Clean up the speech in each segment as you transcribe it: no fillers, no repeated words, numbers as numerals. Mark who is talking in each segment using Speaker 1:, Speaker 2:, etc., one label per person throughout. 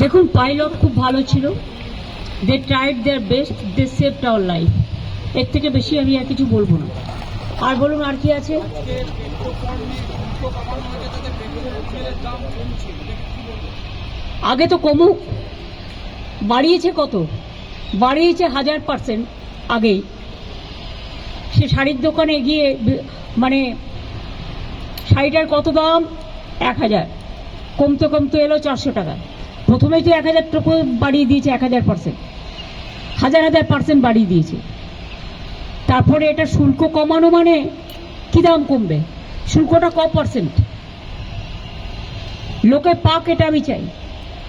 Speaker 1: দেখুন, পাইলট খুব ভালো ছিল, they tried their best, they saved our life. এর থেকে বেশি আমি আর কিছু বলবো না। আর বলুন, আর কি আছে? আগে তো কমুক, বাড়িয়েছে কত? বাড়িয়েছে 1000%। আগেই সে শাড়ির দোকানে গিয়ে মানে শাড়িটার কত দাম? 1000, কমতে কমতে এলো 400 টাকা। প্রথমেই তো 1000 টাকা বাড়িয়ে দিয়েছে, 1000%, 1000% বাড়িয়ে দিয়েছে। তারপরে এটা শুল্ক কমানো মানে কি দাম কমবে? শুল্কটা ক %? লোকে পাক, এটা আমি চাই,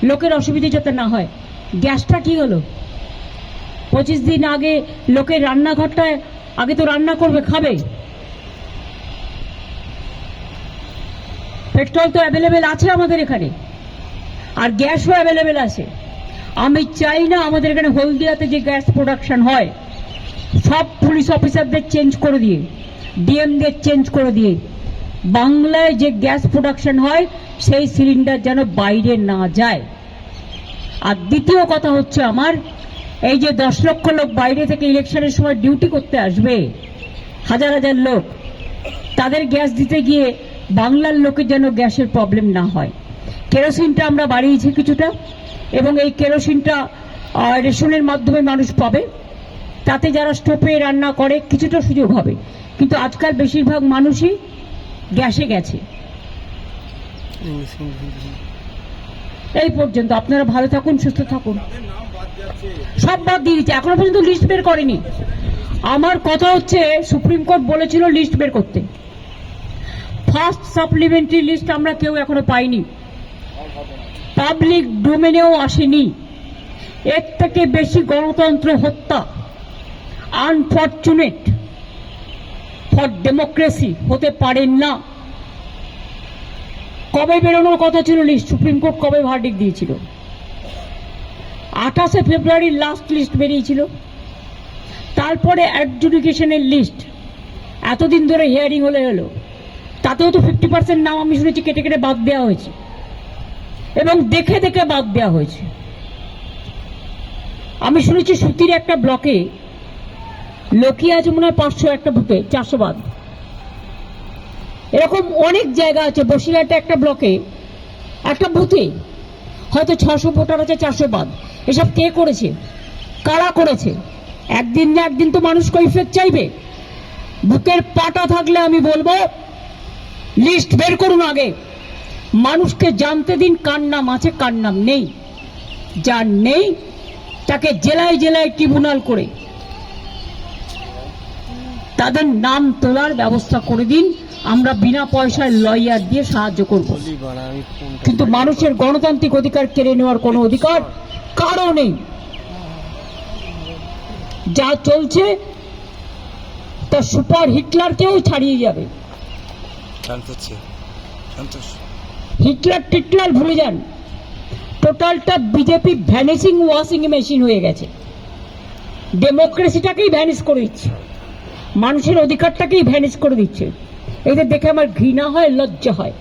Speaker 1: লোকের অসুবিধা যাতে না হয়। গ্যাসটা কি হলো? 25 দিন আগে লোকের রান্নাঘরটায় আগে তো রান্না করবে, খাবে। পেট্রোল তো অ্যাভেলেবেল আছে আমাদের এখানে, আর গ্যাসও অ্যাভেলেবেল আছে। আমি চাই না আমাদের এখানে হলদিয়াতে যে গ্যাস প্রোডাকশন হয়, সব পুলিশ অফিসারদের চেঞ্জ করে দিয়ে, ডিএমদের চেঞ্জ করে দিয়ে, বাংলায় যে গ্যাস প্রোডাকশন হয় সেই সিলিন্ডার যেন বাইরে না যায়। আর দ্বিতীয় কথা হচ্ছে, আমার এই যে 10 লক্ষ লোক বাইরে থেকে ইলেকশনের সময় ডিউটি করতে আসবে, হাজার হাজার লোক, তাদের গ্যাস দিতে গিয়ে বাংলার লোকের যেন গ্যাসের প্রবলেম না হয়। কেরোসিনটা আমরা বাড়িয়েছি কিছুটা, এবং এই কেরোসিনটা রেশনের মাধ্যমে মানুষ পাবে। তাতে যারা স্টোভে রান্না করে কিছুটা সুযোগ হবে, কিন্তু আজকাল বেশিরভাগ মানুষই গ্যাসে গেছে। এই পর্যন্ত। আপনারা ভালো থাকুন, সুস্থ থাকুন। সব বাদ দিয়ে দিচ্ছে, এখনো পর্যন্ত লিস্ট বের করেনি। আমার কথা হচ্ছে, সুপ্রিম কোর্ট বলেছিল লিস্ট বের করতে। ফার্স্ট সাপ্লিমেন্টারি লিস্ট আমরা কেউ এখনো পাইনি, পাবলিক ডোমেনেও আসেনি। এর থেকে বেশি গণতন্ত্র হত্যা, আনফরচুনেট ফর ডেমোক্রেসি হতে পারেন না। কবে বেরোনোর কথা ছিল লিস্ট? সুপ্রিম কোর্ট কবে ভার্ডিক্ট দিয়েছিল? 28শে ফেব্রুয়ারি লাস্ট লিস্ট বেরিয়েছিল। তারপরে অ্যাডজুডিকেশনের লিস্ট এতদিন ধরে হিয়ারিং হলো, তাতেও তো 50% নাম আমি শুনেছি কেটে কেটে বাদ দেওয়া হয়েছে, এবং দেখে দেখে বাদ দেওয়া হয়েছে। আমি শুনেছি সুতির একটা ব্লকে লোকই আছে মনে হয় 500, একটা বুথে 400 বাদ। এরকম অনেক জায়গা আছে। বসিরহাটে একটা ব্লকে একটা বুথে হয়তো 600 ভোটার আছে, 400 বাদ। এসব কে করেছে? কারা করেছে? একদিন না একদিন তো মানুষ কৈফিয়ত চাইবে। বুকের পাটা থাকলে আমি বলবো লিস্ট বের করুন আগে, মানুষকে জানতে দিন কার নাম আছে কার নাম নেই। যার নেই তাকে জেলায় জেলায় ট্রিব্যুনাল করে তাদের নাম তোলার ব্যবস্থা করে দিন। আমরা বিনা পয়সায় লয়ার দিয়ে সাহায্য করব, কিন্তু মানুষের গণতান্ত্রিক অধিকার কেড়ে নেওয়ার কোনো অধিকার কারও নেই। যা চলছে তা সুপার হিটলারকেও ছাড়িয়ে যাবে। হিটলার টিটলার ভুলে যান, টোটালটা বিজেপি ভ্যানিশিং ওয়াশিং মেশিন হয়ে গেছে। ডেমোক্রেসিটাকেই ভ্যানিশ করে দিচ্ছে, মানুষের অধিকারটাকেই ভ্যানিশ করে দিচ্ছে। এদের দেখে আমার ঘৃণা হয়, লজ্জা হয়।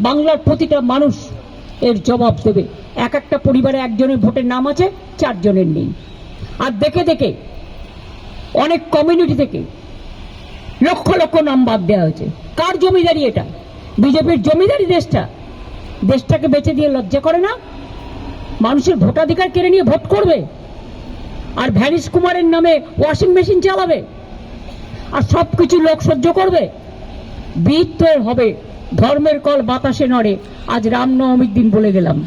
Speaker 1: বাংলার প্রতিটা মানুষ এর জবাব দেবে। এক একটা পরিবারে একজনের ভোটের নাম আছে, 4 জনের নেই। আর দেখে দেখে অনেক কমিউনিটি থেকে লক্ষ লক্ষ নাম বাদ দেওয়া হয়েছে। কার জমিদারি এটা? বিজেপির জমিদারি দেশটাকে বেচে দিয়ে লজ্জা করে না? মানুষের ভোটাধিকার কেড়ে নিয়ে ভোট করবে, আর ভ্যানিশ কুমারের নামে ওয়াশিং মেশিন চালাবে, আর সবকিছু লোক সহ্য করবে। বিহিত হবে, ধর্মের কল বাতাসে নড়ে। আজ রামনবমীর দিন বলে গেলাম।